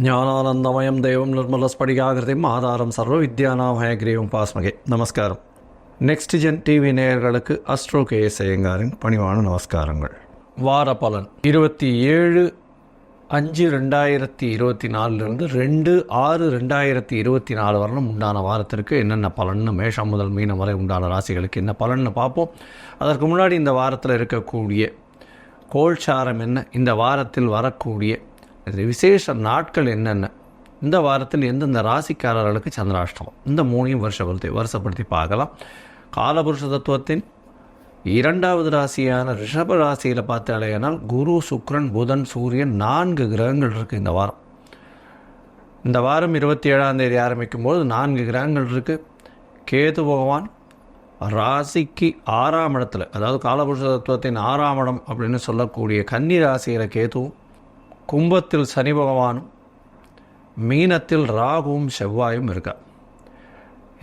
ஞானானந்தமயம் தெய்வம் நிர்மலஸ்படிகாகிருதிம் ஆதாரம் சர்வ வித்யானாமயக்ரீவம் பாஸ்மகே. நமஸ்காரம். நெக்ஸ்ட் ஜென் டிவி நேயர்களுக்கு அஸ்ட்ரோ கேஎஸ் ஐயங்காரின் பணிவான நமஸ்காரங்கள். வார பலன் 27/5/2024 2/6/2024 வரலும் உண்டான வாரத்திற்கு என்னென்ன பலன்னு மேஷம் முதல் மீனம் வரை உண்டான ராசிகளுக்கு என்ன பலன்னு பார்ப்போம். அதற்கு முன்னாடி இந்த வாரத்தில் இருக்கக்கூடிய கோல்சாரம் என்ன, இந்த வாரத்தில் வரக்கூடிய விசேஷ நாட்கள் என்னென்ன, இந்த வாரத்தில் எந்தெந்த ராசிக்காரர்களுக்கு சந்திராஷ்டமம், இந்த மூணையும் வருஷப்படுத்தி பார்க்கலாம். காலபுருஷ தத்துவத்தின் 2வது ராசியான ரிஷப ராசியில் பார்த்தாலேனால் குரு, சுக்கிரன், புதன், சூரியன் 4 கிரகங்கள் இருக்குது இந்த வாரம். இந்த வாரம் 27ஆம் தேதி ஆரம்பிக்கும் போது 4 கிரகங்கள் இருக்குது. கேது பகவான் ராசிக்கு 6ஆம் இடத்துல, அதாவது காலபுருஷ தத்துவத்தின் 6ஆம் இடம் அப்படின்னு சொல்லக்கூடிய கன்னி ராசியில் கேதுவும், கும்பத்தில் சனி பகவானும், மீனத்தில் ராகுவும் செவ்வாயும் இருக்கா.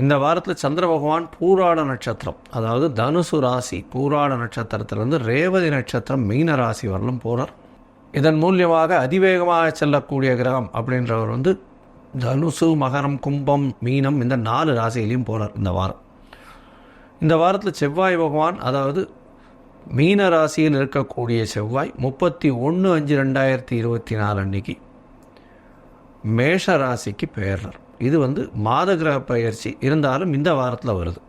இந்த வாரத்தில் சந்திர பகவான் பூராட நட்சத்திரம், அதாவது தனுசு ராசி பூராட நட்சத்திரத்திலிருந்து ரேவதி நட்சத்திரம் மீன ராசி வரலும் போகிறார். இதன் மூலியமாக அதிவேகமாக செல்லக்கூடிய கிரகம் அப்படின்றவர் தனுசு, மகரம், கும்பம், மீனம் இந்த 4 ராசியிலையும் போகிறார் இந்த வாரம். இந்த வாரத்தில் செவ்வாய் பகவான், அதாவது மீன ராசியில் இருக்கக்கூடிய செவ்வாய் 31/5/2024 அன்னைக்கு மேஷ ராசிக்கு பெயர்றார். இது மாத கிரக பயிற்சி இருந்தாலும் இந்த வாரத்தில் வருது.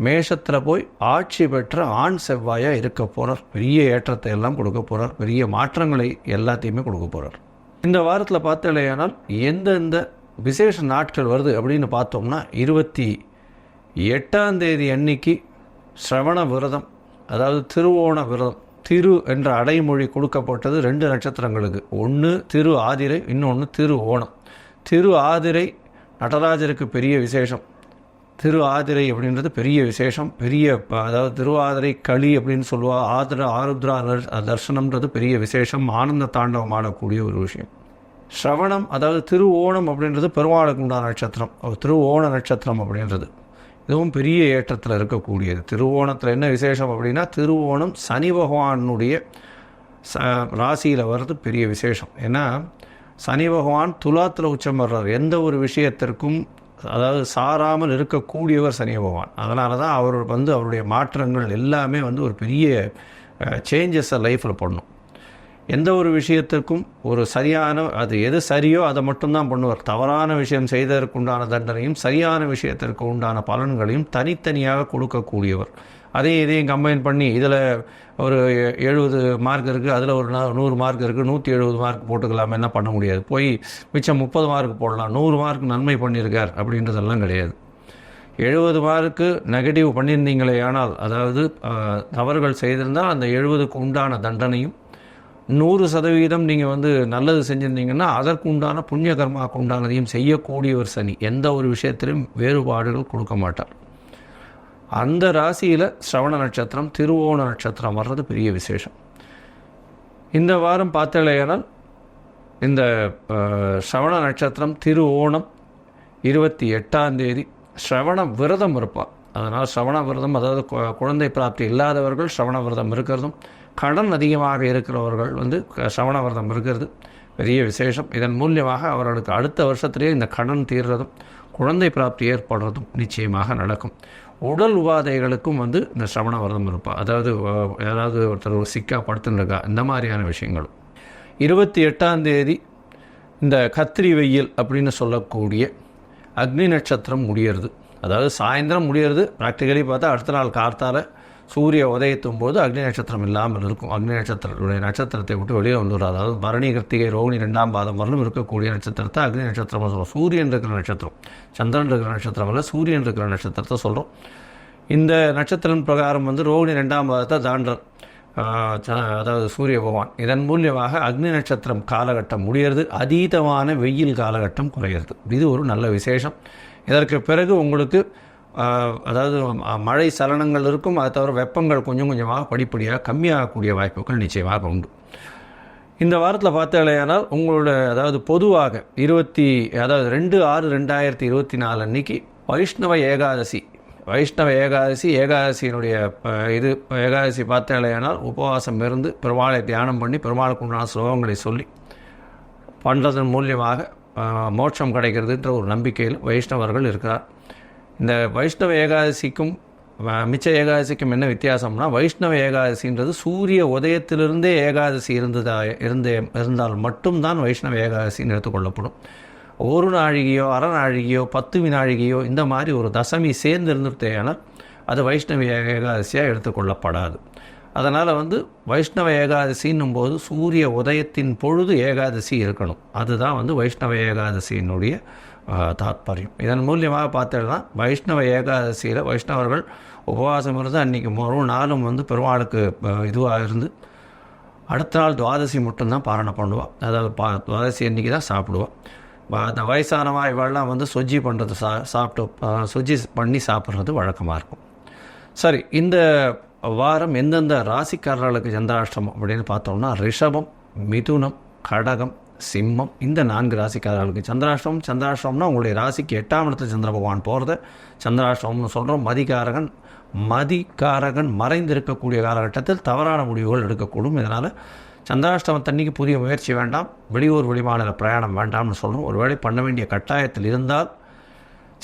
மேஷத்தில் போய் ஆட்சி பெற்ற ஆண் செவ்வாயாக இருக்க போகிறார். பெரிய ஏற்றத்தை எல்லாம் கொடுக்க போகிறார். பெரிய மாற்றங்களை எல்லாத்தையுமே கொடுக்க போகிறார். இந்த வாரத்தில் பார்த்தலையானால் எந்தெந்த விசேஷ நாட்கள் வருது அப்படின்னு பார்த்தோம்னா 28ஆம் தேதி அன்னைக்கு சிரவண விரதம், அதாவது திருவோண விரதம். திரு என்ற அடைமொழி கொடுக்கப்பட்டது 2 நட்சத்திரங்களுக்கு. ஒன்று திரு ஆதிரை, இன்னொன்று திரு ஓணம். திரு ஆதிரை நடராஜருக்கு பெரிய விசேஷம். திரு ஆதிரை அப்படின்றது பெரிய விசேஷம், பெரிய, அதாவது திருவாதிரை களி அப்படின்னு சொல்லுவாள். ஆருத்ரா தர்சனம்ன்றது பெரிய விசேஷம், ஆனந்த தாண்டவம் ஆடக்கூடிய ஒரு விஷயம். ஸ்ரவணம், அதாவது திரு ஓணம் அப்படின்றது பெருமாளுக்கு உண்டான நட்சத்திரம். திரு ஓண நட்சத்திரம் அப்படின்றது இதுவும் பெரிய ஏற்றத்தில் இருக்கக்கூடியது. திருவோணத்தில் என்ன விசேஷம் அப்படின்னா, திருவோணம் சனி பகவானுடைய ராசியில் வர்றது பெரிய விசேஷம். ஏன்னா சனி பகவான் துலாத்தில் உச்சம் வர்றார். எந்த ஒரு விஷயத்திற்கும் அதாவது சாராமல் இருக்கக்கூடியவர் சனி பகவான். அதனால தான் அவர் அவருடைய மாற்றங்கள் எல்லாமே ஒரு பெரிய சேஞ்சஸை லைஃப்பில் பண்ணும். எந்த ஒரு விஷயத்திற்கும் ஒரு சரியான, அது எது சரியோ அதை மட்டும்தான் பண்ணுவார். தவறான விஷயம் செய்ததற்கு உண்டான தண்டனையும் சரியான விஷயத்திற்கு உண்டான பலன்களையும் தனித்தனியாக கொடுக்கக்கூடியவர். இதையும் கம்பைன் பண்ணி இதில் ஒரு 70 மார்க் இருக்குது, அதில் ஒரு 100 மார்க் இருக்குது, 170 மார்க் போட்டுக்கலாம், என்ன பண்ண முடியாது. போய் மிச்சம் 30 மார்க் போடலாம். 100 மார்க் நன்மை பண்ணியிருக்கார் அப்படின்றதெல்லாம் கிடையாது. 70 மார்க்கு நெகட்டிவ் பண்ணியிருந்தீங்களே ஆனால், அதாவது தவறுகள் செய்திருந்தால் அந்த 70க்கு உண்டான தண்டனையும், 100% நீங்கள் நல்லது செஞ்சுருந்தீங்கன்னா அதற்கு உண்டான புண்ணிய கர்மாவுக்கு உண்டானதையும் செய்யக்கூடியவர் சனி. எந்த ஒரு விஷயத்திலும் வேறுபாடுகள் கொடுக்க மாட்டார். அந்த ராசியில் சிரவண நட்சத்திரம், திருவோண நட்சத்திரம் வர்றது பெரிய விசேஷம். இந்த வாரம் பார்த்தலையானால் இந்த சிரவண நட்சத்திரம் திருவோணம் 28ஆம் தேதி சிரவண விரதம் இருப்பாள். அதனால் சிரவண விரதம், அதாவது குழந்தை பிராப்தி இல்லாதவர்கள் சிரவண விரதம் இருக்கிறதும், கடன் அதிகமாக இருக்கிறவர்கள் சிரவண விரதம் இருக்கிறது பெரிய விசேஷம். இதன் மூலியமாக அவர்களுக்கு அடுத்த வருஷத்திலேயே இந்த கடன் தீர்றதும் குழந்தை பிராப்தி ஏற்படுறதும் நிச்சயமாக நடக்கும். உடல் உபாதைகளுக்கும் இந்த சிரவண விரதம் இருப்பாள். அதாவது யாராவது ஒருத்தர் ஒரு சிக்கா படுத்துருக்கா, இந்த மாதிரியான விஷயங்களும். 28ஆம் தேதி இந்த கத்திரி வெயில் அப்படின்னு சொல்லக்கூடிய அக்னி நட்சத்திரம் முடியறது. அதாவது சாயந்தரம் முடியறது. ப்ராக்டிக்கலி பார்த்தா அடுத்த நாள் கார்த்தால சூரிய உதயத்தும் போது அக்னி நட்சத்திரம் இல்லாமல் இருக்கும். அக்னி நட்சத்திரத்துடைய நட்சத்திரத்தை விட்டு வெளியே வந்துடும். அதாவது பரணி, கிருத்திகை, ரோகிணி 2ஆம் பாதம் வரலும் இருக்கக்கூடிய நட்சத்திரத்தை அக்னி நட்சத்திரம் சொல்கிறோம். சூரியன் இருக்கிற நட்சத்திரம், சந்திரன் இருக்கிற நட்சத்திரம் இல்லை, சூரியன் இருக்கிற நட்சத்திரத்தை சொல்கிறோம். இந்த நட்சத்திரம் பிரகாரம் ரோகிணி 2ஆம் பாதத்தை தாண்டர், அதாவது சூரிய பகவான். இதன் மூலியமாக அக்னி நட்சத்திரம் காலகட்டம் முடிகிறது. அதீதமான வெயில் காலகட்டம் குறையிறது. இது ஒரு நல்ல விசேஷம். இதற்கு பிறகு உங்களுக்கு அதாவது மழை சலனங்கள் இருக்கும். அதை தவிர வெப்பங்கள் கொஞ்சம் கொஞ்சமாக படிப்படியாக கம்மியாகக்கூடிய வாய்ப்புகள் நிச்சயமாக உண்டு. இந்த வாரத்தில் பார்த்தாலேயானால் உங்களோட, அதாவது பொதுவாக 2/6/2024 அன்னைக்கு வைஷ்ணவ ஏகாதசி ஏகாதசியினுடைய ஏகாதசி பார்த்தாலேயானால் உபவாசம் இருந்து பெருமாளை தியானம் பண்ணி பெருமாளுக்கு உண்டான ஸ்லோகங்களை சொல்லி பண்ணுறதன் மூலியமாக மோட்சம் கிடைக்கிறதுன்ற ஒரு நம்பிக்கையில் வைஷ்ணவர்கள் இருக்கிறார். இந்த வைஷ்ணவ ஏகாதசிக்கும் மிச்ச ஏகாதசிக்கும் என்ன வித்தியாசம்னா, வைஷ்ணவ ஏகாதசின்றது சூரிய உதயத்திலிருந்தே ஏகாதசி இருந்தால் மட்டும்தான் வைஷ்ணவ ஏகாதசின்னு எடுத்துக்கொள்ளப்படும். ஒரு நாழிகையோ அரை நாழிகையோ 10 வினாழிகையோ இந்த மாதிரி ஒரு தசமி சேர்ந்து இருந்துட்டேனால் அது வைஷ்ணவ ஏகாதசியாக எடுத்துக்கொள்ளப்படாது. அதனால் வைஷ்ணவ ஏகாதசின்னும் போது சூரிய உதயத்தின் பொழுது ஏகாதசி இருக்கணும். அதுதான் வைஷ்ணவ ஏகாதசியினுடைய தாத்பரியம். இதன் மூலியமாக பார்த்தோம்னா வைஷ்ணவ ஏகாதசியில் வைஷ்ணவர்கள் உபவாசம் இருந்து அன்றைக்கி நாளும் பெருமாளுக்கு இதுவாக இருந்து அடுத்த நாள் துவாதசி மட்டும்தான் பாரணம் பண்ணுவாள். அதாவது துவாதசி அன்றைக்கி தான் சாப்பிடுவாள். அந்த வயசானவா இவெல்லாம் சொஜ்ஜி பண்ணுறது சொஜ்ஜி பண்ணி சாப்பிட்றது வழக்கமாக இருக்கும். சரி, இந்த வாரம் எந்தெந்த ராசிக்காரர்களுக்கு சந்திராஷ்டமம் அப்படின்னு பார்த்தோம்னா, ரிஷபம், மிதுனம், கடகம், சிம்மம், இந்த 4 ராசிக்காரர்களுக்கு சந்திராஷ்டமம்னா உங்களுடைய ராசிக்கு 8ஆம் இடத்துல சந்திர பகவான் போகிறத சந்திராஷ்டமம்னு சொல்கிறோம். மதிகாரகன் மறைந்திருக்கக்கூடிய காலகட்டத்தில் தவறான முடிவுகள் எடுக்கக்கூடும். இதனால் சந்திராஷ்டமத்தன்னைக்கு புதிய முயற்சி வேண்டாம், வெளியூர் வெளிமாநில பிரயாணம் வேண்டாம்னு சொல்கிறோம். ஒருவேளை பண்ண வேண்டிய கட்டாயத்தில் இருந்தால்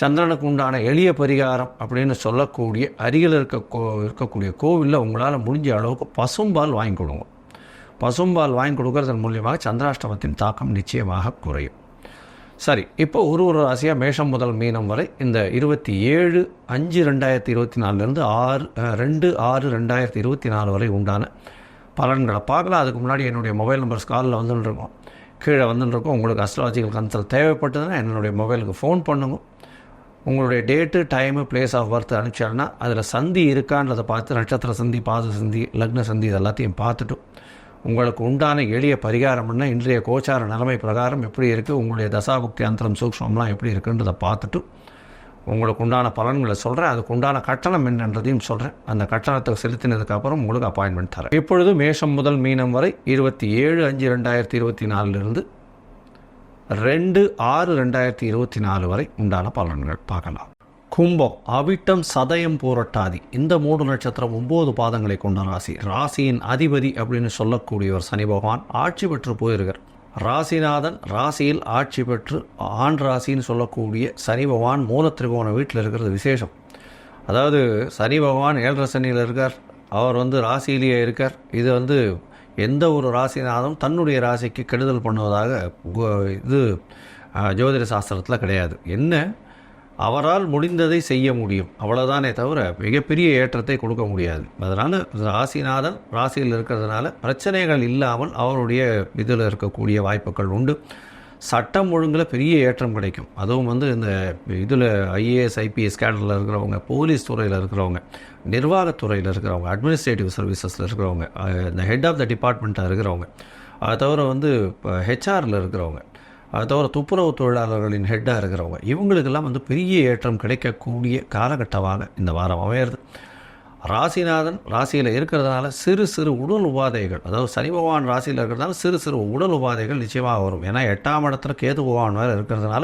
சந்திரனுக்கு உண்டான எளிய பரிகாரம் அப்படின்னு சொல்லக்கூடிய அருகில் இருக்கக்கூடிய கோவிலில் உங்களால் முடிஞ்ச அளவுக்கு பசும்பால் வாங்கி கொடுங்க. பசும்பால் வாங்கி கொடுக்கறதன் மூலியமாக சந்திராஷ்டமத்தின் தாக்கம் நிச்சயமாக குறையும். சரி, இப்போ ஒரு ராசியாக மேஷம் முதல் மீனம் வரை இந்த 27/5/2024 2/6/2024 வரை உண்டான பலன்களை பார்க்கலாம். அதுக்கு முன்னாடி என்னுடைய மொபைல் நம்பர் ஸ்காலில் வந்துட்டுருக்கோம், கீழே வந்துட்டுருக்கோம். உங்களுக்கு அஸ்ட்ராலஜிக்கல் கன்சல்ட் தேவைப்பட்டதுன்னா என்னுடைய மொபைலுக்கு ஃபோன் பண்ணுங்க. உங்களுடைய date, time, place of birth அனுப்பிச்சாங்கன்னா அதில் சந்தி இருக்கான்றதை பார்த்து, நட்சத்திர சந்தி, பாத சந்தி, லக்ன சந்தி இது எல்லாத்தையும் பார்த்துட்டு உங்களுக்கு உண்டான எளிய பரிகாரம்னா இன்றைய கோச்சார நிலைமை பிரகாரம் எப்படி இருக்குது, உங்களுடைய தசாபுக்தி அந்தரம் சூக்ஷ்மம்லாம் எப்படி இருக்குன்றதை பார்த்துட்டு உங்களுக்கு உண்டான பலன்களை சொல்கிறேன். அதுக்கு உண்டான கட்டணம் என்னன்றதையும் சொல்கிறேன். அந்த கட்டணத்தை செலுத்தினதுக்கப்புறம் உங்களுக்கு அப்பாயின்மெண்ட் தரேன். இப்பொழுது மேஷம் முதல் மீனம் வரை 27/5/2024 2/6/2024 வரை உண்டான பலன்கள் பார்க்கலாம். கும்பம், அவிட்டம், சதயம், பூரட்டாதி இந்த 3 நட்சத்திரம் 9 பாதங்களை கொண்ட ராசி. ராசியின் அதிபதி அப்படின்னு சொல்லக்கூடியவர் சனி பகவான் ஆட்சி பெற்று போயிருக்கார். ராசிநாதன் ராசியில் ஆட்சி பெற்று ஆண் ராசின்னு சொல்லக்கூடிய சனி பகவான் மூலத்திரிகோண வீட்டில் இருக்கிறது விசேஷம். அதாவது சனி பகவான் 7 சனியில் இருக்கார், அவர் ராசியிலேயே இருக்கார். இது எந்த ஒரு ராசிநாதனும் தன்னுடைய ராசிக்கு கெடுதல் பண்ணுவதாக இது ஜோதிட சாஸ்திரத்தில் கிடையாது. என்ன, அவரால் முடிந்ததை செய்ய முடியும், அவ்வளோதானே தவிர மிகப்பெரிய ஏற்றத்தை கொடுக்க முடியாது. அதனால் ராசிநாதன் ராசியில் இருக்கிறதுனால பிரச்சனைகள் இல்லாமல் அவருடைய இதில் இருக்கக்கூடிய வாய்ப்புகள் உண்டு. சட்டம் ஒழுங்கில் பெரிய ஏற்றம் கிடைக்கும். அதுவும் இந்த இதில் ஐஏஎஸ் ஐபிஎஸ் கேடரில் இருக்கிறவங்க, போலீஸ் துறையில் இருக்கிறவங்க, நிர்வாகத்துறையில் இருக்கிறவங்க, அட்மினிஸ்ட்ரேட்டிவ் சர்வீசஸில் இருக்கிறவங்க, இந்த ஹெட் ஆஃப் த டிபார்ட்மெண்ட்டாக இருக்கிறவங்க, அதை தவிர ஹெச்ஆரில் இருக்கிறவங்க, அதை தவிர துப்புரவு தொழிலாளர்களின் ஹெட்டாக இருக்கிறவங்க, இவங்களுக்கெல்லாம் பெரிய ஏற்றம் கிடைக்கக்கூடிய காலகட்டமாக இந்த வாரம் அமையிறது. ராசிநாதன் ராசியில் இருக்கிறதுனால சிறு சிறு உடல் உபாதைகள், அதாவது சனி பகவான் ராசியில் இருக்கிறதுனால சிறு சிறு உடல் உபாதைகள் நிச்சயமாக வரும். ஏன்னா 8ஆம் இடத்துல கேது பகவான் வேறு இருக்கிறதுனால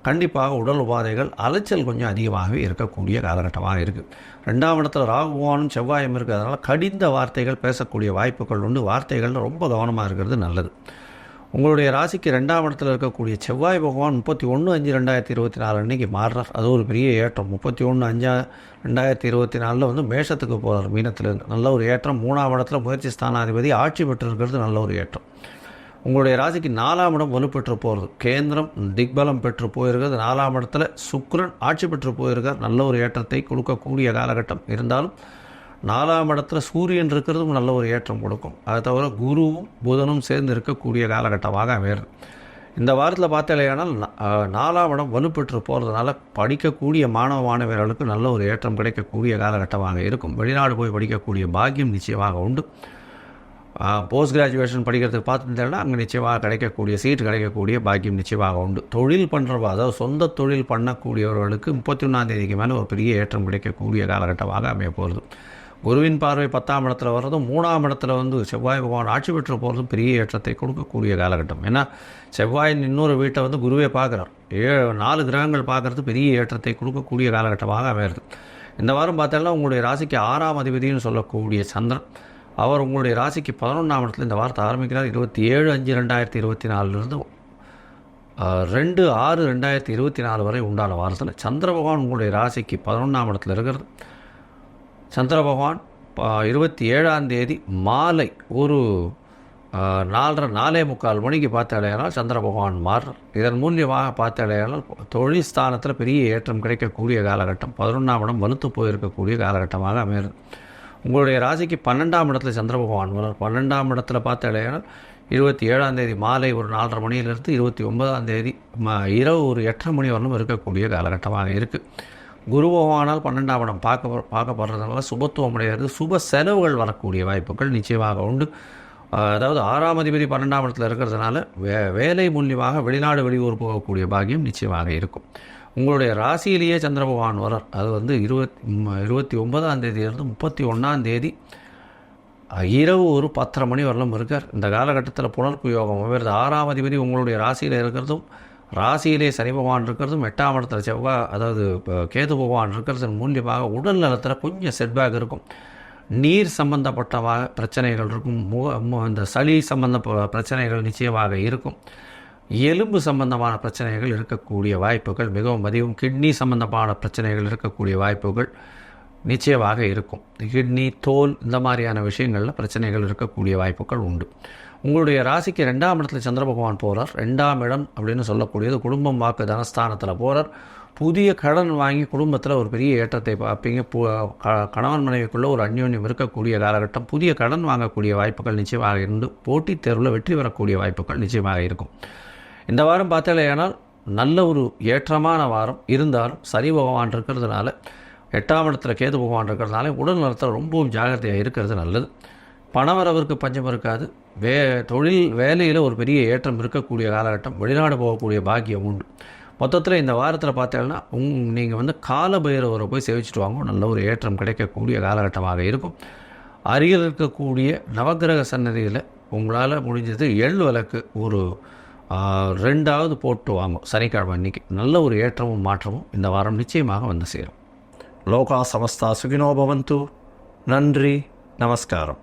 கண்டிப்பாக உடல் உபாதைகள், அலைச்சல் கொஞ்சம் அதிகமாகவே இருக்கக்கூடிய காலகட்டமாக இருக்குது. 2ஆம் இடத்துல ராகு பகவானும் செவ்வாயும் இருக்கிறதுனால கடிந்த வார்த்தைகள் பேசக்கூடிய வாய்ப்புகள் உண்டு. வார்த்தைகளில் ரொம்ப கவனமாக இருக்கிறது நல்லது. உங்களுடைய ராசிக்கு 2ஆம் இடத்துல இருக்கக்கூடிய செவ்வாய் பகவான் 31/5/2024 அன்றைக்கி மாறுறார். அது ஒரு பெரிய ஏற்றம். 31/5/2024 மேஷத்துக்கு போகிறார் மீனத்திலிருந்து, நல்ல ஒரு ஏற்றம். 3ஆம் இடத்துல முயற்சி ஸ்தானாதிபதி ஆட்சி பெற்று இருக்கிறது நல்ல ஒரு ஏற்றம். உங்களுடைய ராசிக்கு 4ஆம் இடம் வலுப்பெற்று போகிறது, கேந்திரம் திக்பலம் பெற்று போயிருக்கிறது. 4ஆம் இடத்துல சுக்கிரன் ஆட்சி பெற்று போயிருக்கார், நல்ல ஒரு ஏற்றத்தை கொடுக்கக்கூடிய காலகட்டம். இருந்தாலும் 4ஆம் இடத்துல சூரியன் இருக்கிறதும் நல்ல ஒரு ஏற்றம் கொடுக்கும். அதை தவிர குருவும் புதனும் சேர்ந்து இருக்கக்கூடிய காலகட்டமாக அமையிறது. இந்த வாரத்தில் பார்த்தாலேயானால் 4ஆம் இடம் வலுப்பெற்று போகிறதுனால படிக்கக்கூடிய மாணவ மாணவியர்களுக்கு நல்ல ஒரு ஏற்றம் கிடைக்கக்கூடிய காலகட்டமாக இருக்கும். வெளிநாடு போய் படிக்கக்கூடிய பாக்கியம் நிச்சயமாக உண்டு. போஸ்ட் கிராஜுவேஷன் படிக்கிறதுக்கு பார்த்துட்டேன்னா அங்கே நிச்சயமாக கிடைக்கக்கூடிய சீட் கிடைக்கக்கூடிய பாக்கியம் நிச்சயமாக உண்டு. தொழில் பண்ணுறவா, அதாவது சொந்த தொழில் பண்ணக்கூடியவர்களுக்கு 31ஆம் தேதிக்கு மேலே ஒரு பெரிய ஏற்றம் கிடைக்கக்கூடிய காலகட்டமாக அமைய போகிறது. குருவின் பார்வை 10ஆம் இடத்துல வர்றதும் 3ஆம் இடத்துல செவ்வாய் பகவான் ஆட்சி பெற்று போகிறதும் பெரிய ஏற்றத்தை கொடுக்கக்கூடிய காலகட்டம். ஏன்னா செவ்வாயின் இன்னொரு வீட்டை குருவே பார்க்குறார். 4 கிரகங்கள் பார்க்குறது பெரிய ஏற்றத்தை கொடுக்கக்கூடிய காலகட்டமாக அமையிறது. இந்த வாரம் பார்த்தாலும் உங்களுடைய ராசிக்கு 6ஆம் அதிபதினு சொல்லக்கூடிய சந்திரன், அவர் உங்களுடைய ராசிக்கு 11ஆம் இடத்துல இந்த வாரத்தை ஆரம்பிக்கிறார். 27/5/2024 2/6/2024 வரை உண்டான வாரத்தில் சந்திர பகவான் உங்களுடைய ராசிக்கு 11ஆம் இடத்துல இருக்கிறது. சந்திர பகவான் 27ஆம் தேதி மாலை ஒரு 4:45 மணிக்கு பார்த்தாலேயானால் சந்திர பகவான் மாறுறார். இதன் மூலியமாக பார்த்தாலேயானால் தொழில் ஸ்தானத்தில் பெரிய ஏற்றம் கிடைக்கக்கூடிய காலகட்டம், 11ஆம் இடம் வலுத்து போயிருக்கக்கூடிய காலகட்டமாக அமைகிறது. உங்களுடைய ராசிக்கு 12ஆம் இடத்துல சந்திர பகவான் வரார். 12ஆம் இடத்துல பார்த்தாலேயானால் 27ஆம் தேதி மாலை ஒரு 4:30 மணியிலிருந்து 29ஆம் தேதி இரவு ஒரு 8:30 மணி வரலும் இருக்கக்கூடிய காலகட்டமாக இருக்குது. குரு பகவானால் 12ஆம் இடம் பார்க்கப்படுறதுனால சுபத்துவம் அடைகிறது. சுப செலவுகள் வரக்கூடிய வாய்ப்புகள் நிச்சயமாக உண்டு. அதாவது 6ஆம் அதிபதி 12ஆம் இடத்துல இருக்கிறதுனால வேலை மூலியமாக வெளிநாடு வெளியூர் போகக்கூடிய பாக்கியம் நிச்சயமாக இருக்கும். உங்களுடைய ராசியிலேயே சந்திர பகவான் வரார். அது வந்து 29ஆம் தேதியிலிருந்து 31ஆம் தேதி இரவு ஒரு 10:30 மணி வரலும் இருக்கார். இந்த காலகட்டத்தில் புனர்ப்பு யோகம் வெவ்வேறு 6ஆம் அதிபதி உங்களுடைய ராசியில் இருக்கிறதும், ராசியிலே சனி பகவான் இருக்கிறதும், 8ஆம் இடத்துல செவ்வாய் அதாவது கேது பகவான் இருக்கிறதன் மூலியமாக உடல் நலத்தில் கொஞ்சம் செட்பேக் இருக்கும். நீர் சம்பந்தப்பட்ட பிரச்சனைகள் இருக்கும். இந்த சளி சம்பந்த பிரச்சனைகள் நிச்சயமாக இருக்கும். எலும்பு சம்பந்தமான பிரச்சனைகள் இருக்கக்கூடிய வாய்ப்புகள் மிகவும் அதிகம். கிட்னி சம்பந்தமான பிரச்சனைகள் இருக்கக்கூடிய வாய்ப்புகள் நிச்சயமாக இருக்கும். கிட்னி, தோல் இந்த மாதிரியான விஷயங்களில் பிரச்சனைகள் இருக்கக்கூடிய வாய்ப்புகள் உண்டு. உங்களுடைய ராசிக்கு 2ஆம் இடத்துல சந்திர பகவான் போகிறார். 2ஆம் இடம் அப்படின்னு சொல்லக்கூடியது குடும்பம், வாக்கு, தனஸ்தானத்தில் போகிறார். புதிய கடன் வாங்கி குடும்பத்தில் ஒரு பெரிய ஏற்றத்தை பார்ப்பீங்க. கணவன் மனைவிக்குள்ளே ஒரு அந்யோன்யம் இருக்கக்கூடிய காலகட்டம். புதிய கடன் வாங்கக்கூடிய வாய்ப்புகள் நிச்சயமாக இருந்து போட்டித் தேர்வில் வெற்றி பெறக்கூடிய வாய்ப்புகள் நிச்சயமாக இருக்கும். இந்த வாரம் பார்த்தாலேயானால் நல்ல ஒரு ஏற்றமான வாரம் இருந்தாலும் சனி பகவான் இருக்கிறதுனால, 8ஆம் இடத்துல கேது பகவான் இருக்கிறதுனால உடல் நலத்தில் ரொம்பவும் ஜாகிரதையாக இருக்கிறது நல்லது. பணவரவிற்கு பஞ்சம் இருக்காது. தொழில் வேலையில் ஒரு பெரிய ஏற்றம் இருக்கக்கூடிய காலகட்டம். வெளிநாடு போகக்கூடிய பாக்கியம் உண்டு. மொத்தத்தில் இந்த வாரத்தில் பார்த்தீங்கன்னா நீங்கள் வந்து கால பைரவரை போய் சேவிச்சுட்டு வாங்க. நல்ல ஒரு ஏற்றம் கிடைக்கக்கூடிய காலகட்டமாக இருக்கும். அருகில் இருக்கக்கூடிய நவகிரக சன்னதியில் உங்களால் முடிஞ்சது எள் விளக்கு ஒரு 2ஆவது போட்டு வாங்கும் சனிக்கிழமை அன்றைக்கி. நல்ல ஒரு ஏற்றமும் மாற்றமும் இந்த வாரம் நிச்சயமாக வந்து சேரும். லோகா சமஸ்தா சுகினோ பவந்து. நன்றி, நமஸ்காரம்.